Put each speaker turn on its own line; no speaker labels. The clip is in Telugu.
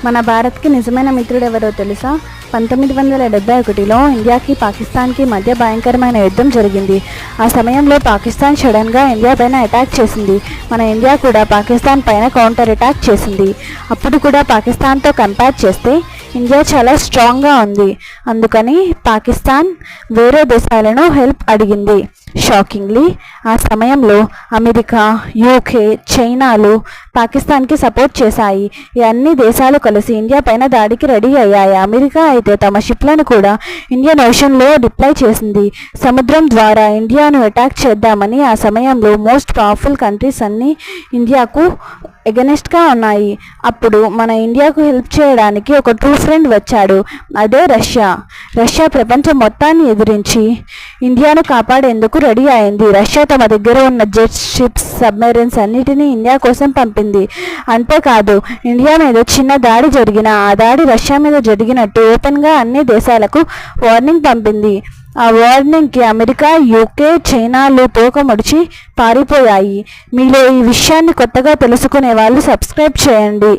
మన భారత్కి నిజమైన మిత్రుడు ఎవరో తెలుసా? 1971లో ఇండియాకి పాకిస్తాన్కి మధ్య భయంకరమైన యుద్ధం జరిగింది. ఆ సమయంలో పాకిస్తాన్ సడన్గా ఇండియా పైన అటాక్ చేసింది. మన ఇండియా కూడా పాకిస్తాన్ పైన కౌంటర్ అటాక్ చేసింది. అప్పుడు కూడా పాకిస్తాన్తో కంపేర్ చేస్తే ఇండియా చాలా స్ట్రాంగ్గా ఉంది. అందుకని పాకిస్తాన్ వేరే దేశాలను హెల్ప్ అడిగింది. షాకింగ్లీ ఆ సమయంలో అమెరికా, యూకే, చైనాలు పాకిస్తాన్కి సపోర్ట్ చేశాయి. ఈ అన్ని దేశాలు కలిసి ఇండియా పైన దాడికి రెడీ అయ్యాయి. అమెరికా అయితే తమ షిప్లను కూడా ఇండియన్ ఓషన్లో డిప్లాయ్ చేసింది. సముద్రం ద్వారా ఇండియాను అటాక్ చేద్దామని. ఆ సమయంలో మోస్ట్ పవర్ఫుల్ కంట్రీస్ అన్నీ ఇండియాకు ఎగనెస్ట్గా ఉన్నాయి. అప్పుడు మన ఇండియాకు హెల్ప్ చేయడానికి ఒక ట్రూ ఫ్రెండ్ వచ్చాడు. అదే రష్యా. రష్యా ప్రపంచం మొత్తాన్ని ఎదిరించి ఇండియాను కాపాడేందుకు రెడీ అయింది. రష్యా తమ దగ్గర ఉన్న జెట్స్, షిప్స్, సబ్మెరైన్స్ అన్నిటినీ ఇండియా కోసం పంపింది. అంతేకాదు, ఇండియా మీద చిన్న దాడి జరిగినా ఆ దాడి రష్యా మీద జరిగినట్టు ఓపెన్గా అన్ని దేశాలకు వార్నింగ్ పంపింది. ఆ వార్నింగ్కి అమెరికా, యూకే, చైనాలు తోక ముడిచి పారిపోయాయి. మీలో ఈ విషయాన్ని కొత్తగా తెలుసుకునే వాళ్ళు సబ్స్క్రైబ్ చేయండి.